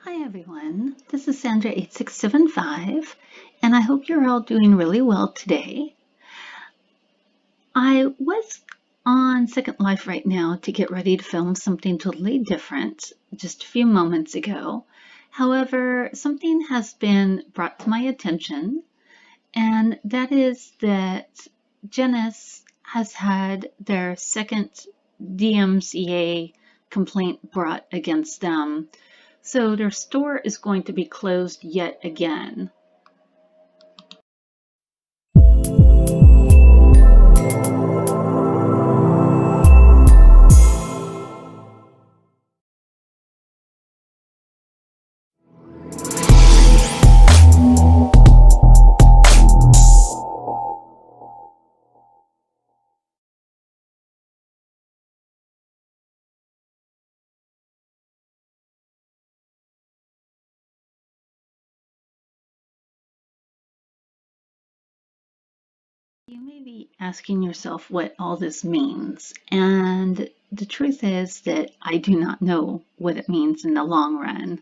Hi everyone, this is Sandra8675 and I hope you're all doing really well today. I was on Second Life right now to get ready to film something totally different just a few moments ago. However, something has been brought to my attention, and that is that Genus has had their second DMCA complaint brought against them. So their store is going to be closed yet again. You may be asking yourself what all this means, and the truth is that I do not know what it means in the long run.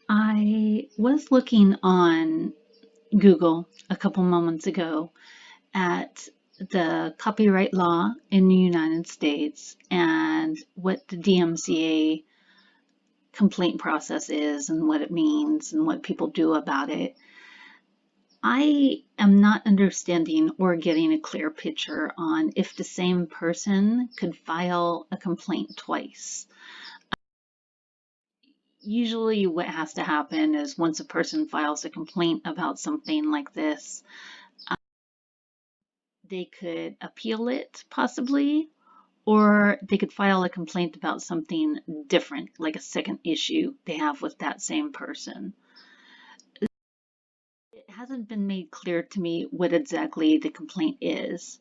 I was looking on Google a couple moments ago at the copyright law in the United States and what the DMCA complaint process is and what it means and what people do about it. I am not understanding or getting a clear picture on if the same person could file a complaint twice. Usually what has to happen is once a person files a complaint about something like this, they could appeal it possibly, or they could file a complaint about something different, like a second issue they have with that same person. It hasn't been made clear to me what exactly the complaint is.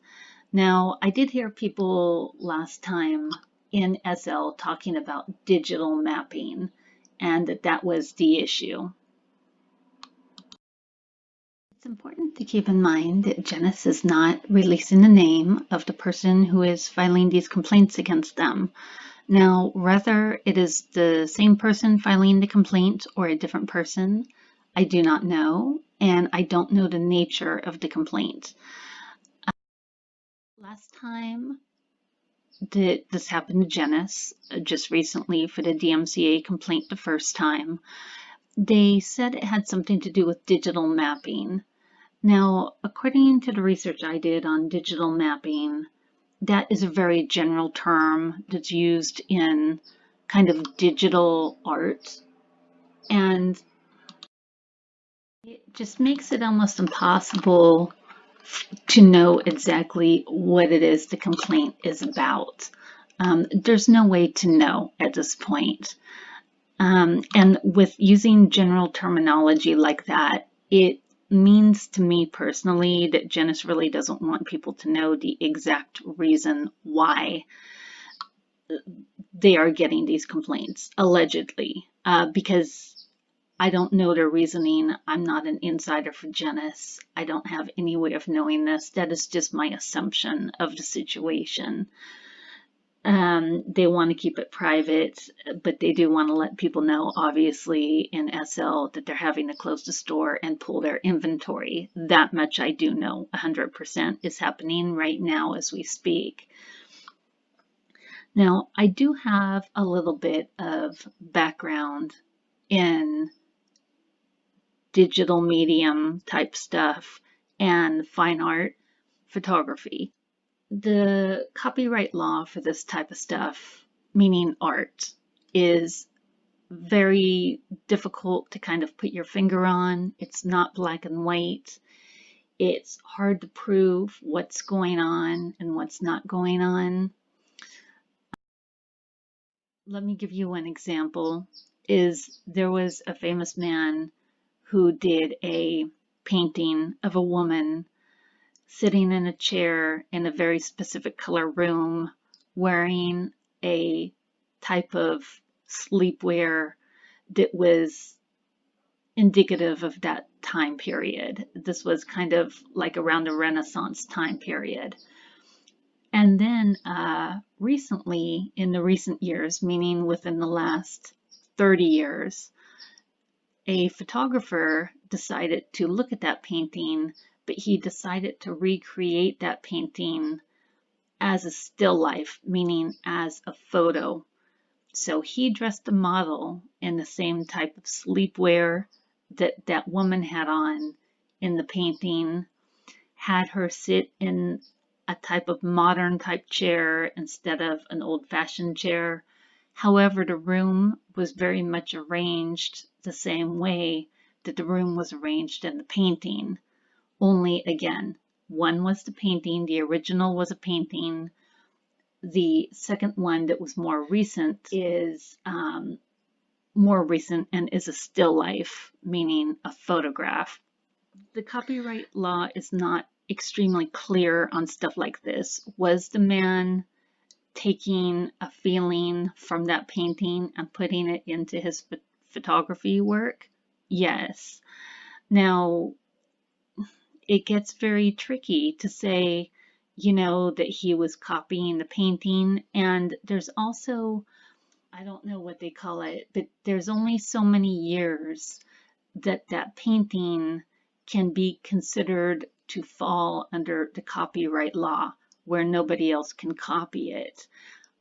Now, I did hear people last time in SL talking about digital mapping and that was the issue. It's important to keep in mind that Genus is not releasing the name of the person who is filing these complaints against them. Now, whether it is the same person filing the complaint or a different person, I do not know, and I don't know the nature of the complaint. Last time that this happened to Genus, just recently for the DMCA complaint the first time, they said it had something to do with digital mapping. Now, according to the research I did on digital mapping, that is a very general term that's used in kind of digital art, and it just makes it almost impossible to know exactly what it is the complaint is about. There's no way to know at this point. And with using general terminology like that, it means to me personally that Genus really doesn't want people to know the exact reason why they are getting these complaints, allegedly, because I don't know their reasoning. I'm not an insider for Genus. I don't have any way of knowing this. That is just my assumption of the situation. They want to keep it private, but they do want to let people know, obviously, in SL that they're having to close the store and pull their inventory. That much I do know 100% is happening right now as we speak. Now, I do have a little bit of background in digital medium type stuff and fine art photography. The copyright law for this type of stuff, meaning art, is very difficult to kind of put your finger on. It's not black and white. It's hard to prove what's going on and what's not going on. Let me give you one example. There was a famous man who did a painting of a woman sitting in a chair in a very specific color room wearing a type of sleepwear that was indicative of that time period. This was kind of like around the Renaissance time period. And then recently, in the recent years, meaning within the last 30 years, a photographer decided to look at that painting, but he decided to recreate that painting as a still life, meaning as a photo. So he dressed the model in the same type of sleepwear that that woman had on in the painting, had her sit in a type of modern type chair instead of an old-fashioned chair. However, the room was very much arranged the same way that the room was arranged in the painting. Only again, one was the painting, the original was a painting. The second one that was more recent is and is a still life, meaning a photograph. The copyright law is not extremely clear on stuff like this. Was the man taking a feeling from that painting and putting it into his photography work? Yes. Now, it gets very tricky to say, you know, that he was copying the painting. And there's also, I don't know what they call it, but there's only so many years that that painting can be considered to fall under the copyright law where nobody else can copy it.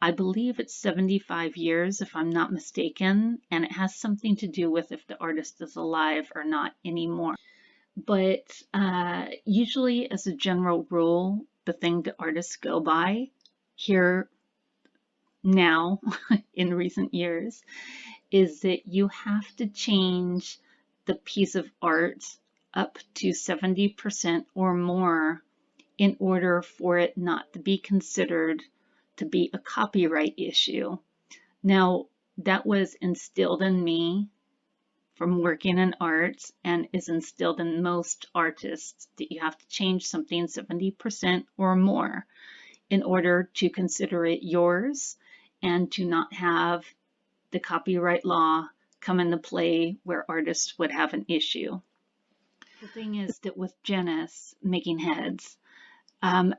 I believe it's 75 years if I'm not mistaken, and it has something to do with if the artist is alive or not anymore. But usually, as a general rule, the thing that artists go by here now in recent years is that you have to change the piece of art up to 70% or more in order for it not to be considered to be a copyright issue. Now, that was instilled in me from working in arts and is instilled in most artists that you have to change something 70% or more in order to consider it yours and to not have the copyright law come into play where artists would have an issue. The thing is that with Genus making heads,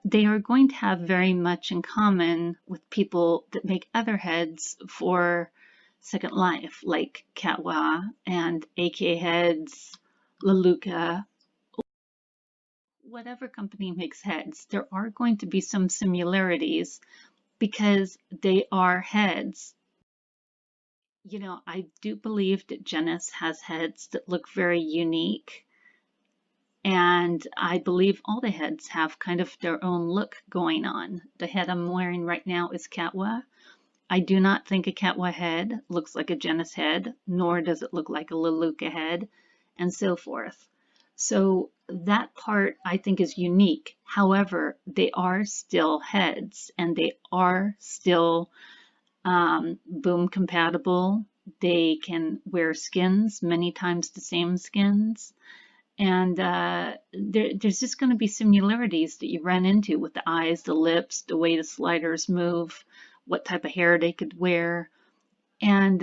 they are going to have very much in common with people that make other heads for Second Life, like Katwa and AK Heads, Leluca. Whatever company makes heads, there are going to be some similarities because they are heads. You know, I do believe that Genus has heads that look very unique. And I believe all the heads have kind of their own look going on. The head I'm wearing right now is Katwa. I do not think a Katwa head looks like a Genus head, nor does it look like a Leluca head, and so forth. So that part I think is unique. However, they are still heads, and they are still boom compatible. They can wear skins, many times the same skins. And there's just going to be similarities that you run into with the eyes, the lips, the way the sliders move, what type of hair they could wear. And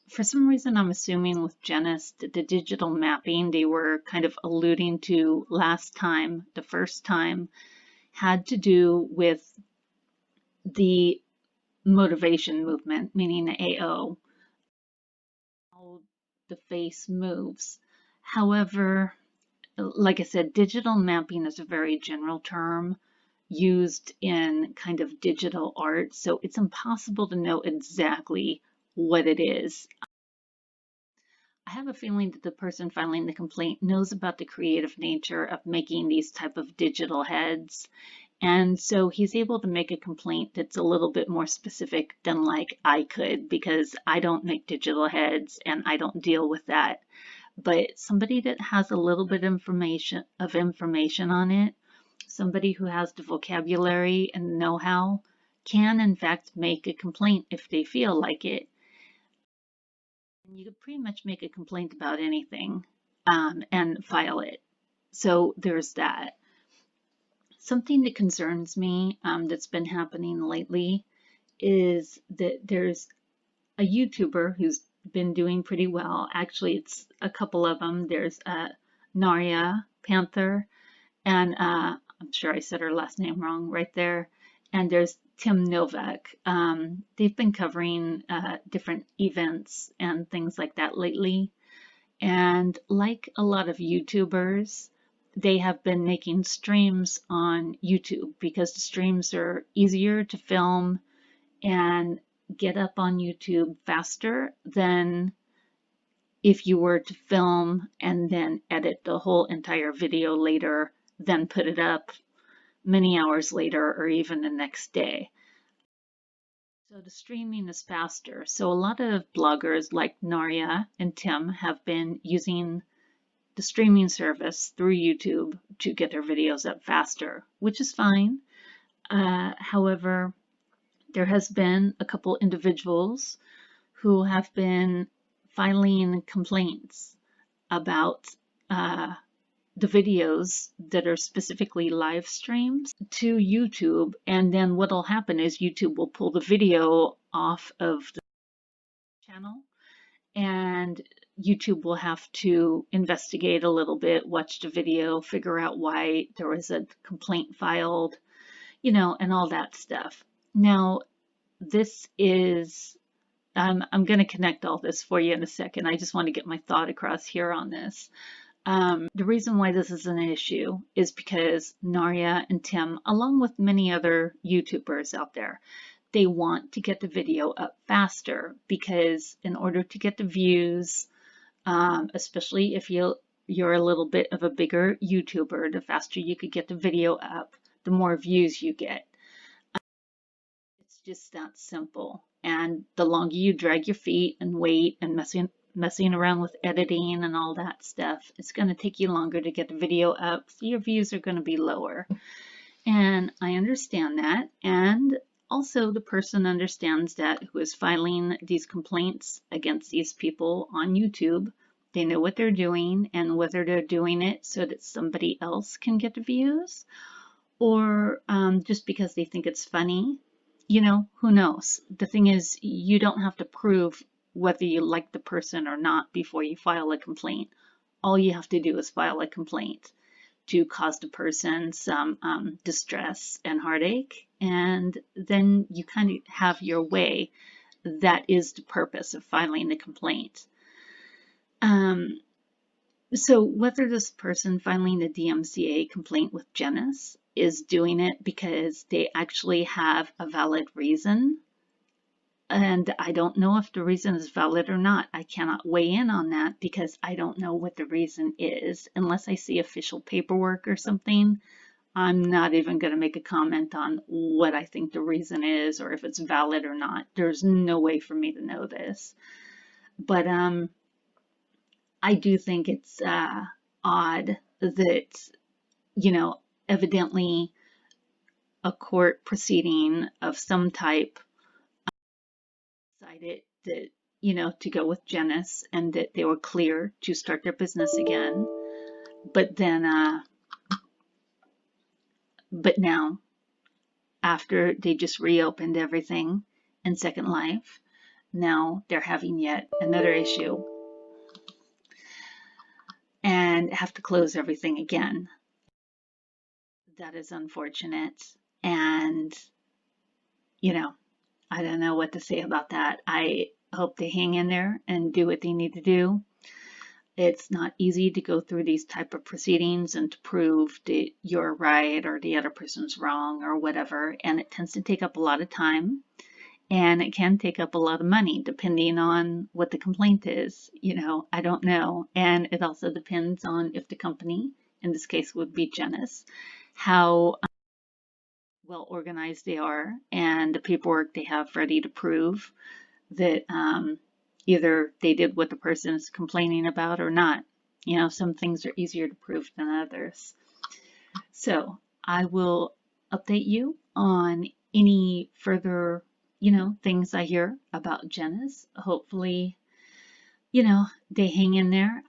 for some reason, I'm assuming with Genus that the digital mapping they were kind of alluding to last time, the first time, had to do with the motivation movement, meaning the AO, how the face moves. However, like I said, digital mapping is a very general term used in kind of digital art, so it's impossible to know exactly what it is. I have a feeling that the person filing the complaint knows about the creative nature of making these type of digital heads, and so he's able to make a complaint that's a little bit more specific than like I could, because I don't make digital heads and I don't deal with that. But somebody that has a little bit information on it, somebody who has the vocabulary and know-how, can in fact make a complaint if they feel like it. And you could pretty much make a complaint about anything and file it. So there's that. Something that concerns me that's been happening lately is that there's a YouTuber who's been doing pretty well. Actually, it's a couple of them. There's Narya Panther, and I'm sure I said her last name wrong right there. And there's Tim Novak. They've been covering different events and things like that lately. And like a lot of YouTubers, they have been making streams on YouTube because the streams are easier to film and get up on YouTube faster than if you were to film and then edit the whole entire video later, then put it up many hours later or even the next day. So the streaming is faster. So a lot of bloggers like Narya and Tim have been using the streaming service through YouTube to get their videos up faster, which is fine. However, there has been a couple individuals who have been filing complaints about the videos that are specifically live streams to YouTube, and then what'll happen is YouTube will pull the video off of the channel, and YouTube will have to investigate a little bit, watch the video, figure out why there was a complaint filed, you know, and all that stuff. Now, this is, I'm going to connect all this for you in a second. I just want to get my thought across here on this. The reason why this is an issue is because Narya and Tim, along with many other YouTubers out there, they want to get the video up faster because in order to get the views, especially if you're a little bit of a bigger YouTuber, the faster you could get the video up, the more views you get. It's just that simple. And the longer you drag your feet and wait and messing around with editing and all that stuff, it's going to take you longer to get the video up, so your views are going to be lower. And I understand that, and also the person understands that who is filing these complaints against these people on YouTube. They know what they're doing, and whether they're doing it so that somebody else can get the views, or just because they think it's funny, you know, who knows? The thing is, you don't have to prove whether you like the person or not before you file a complaint. All you have to do is file a complaint to cause the person some distress and heartache, and then you kind of have your way. That is the purpose of filing the complaint. So whether this person filing the DMCA complaint with Genus is doing it because they actually have a valid reason, and I don't know if the reason is valid or not. I cannot weigh in on that because I don't know what the reason is. Unless I see official paperwork or something, I'm not even going to make a comment on what I think the reason is or if it's valid or not. There's no way for me to know this. But I do think it's odd that, you know, evidently a court proceeding of some type decided that, you know, to go with Genus and that they were clear to start their business again. But then, but now, after they just reopened everything in Second Life, now they're having yet another issue and have to close everything again. That is unfortunate. And, you know, I don't know what to say about that. I hope they hang in there and do what they need to do. It's not easy to go through these type of proceedings and to prove that you're right or the other person's wrong or whatever. And it tends to take up a lot of time, and it can take up a lot of money depending on what the complaint is. You know, I don't know. And it also depends on if the company, in this case would be Genus, how well organized they are and the paperwork they have ready to prove that either they did what the person is complaining about or not. You know, some things are easier to prove than others. So I will update you on any further, you know, things I hear about Genus. Hopefully, you know, they hang in there.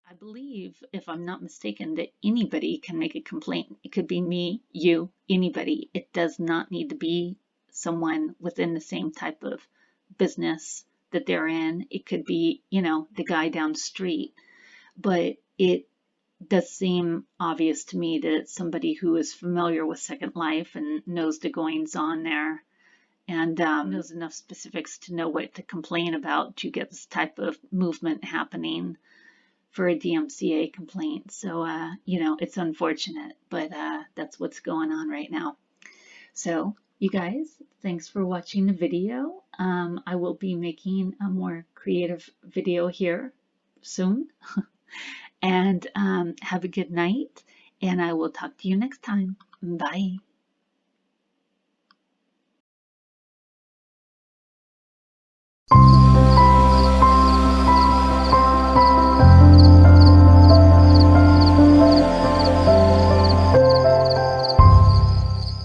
I believe, if I'm not mistaken, that anybody can make a complaint. It could be me, you, anybody. It does not need to be someone within the same type of business that they're in. It could be, you know, the guy down the street. But it does seem obvious to me that it's somebody who is familiar with Second Life and knows the goings on there and knows enough specifics to know what to complain about to get this type of movement happening for a DMCA complaint. So, you know, it's unfortunate, but that's what's going on right now. So, you guys, thanks for watching the video. I will be making a more creative video here soon. And have a good night, and I will talk to you next time. Bye.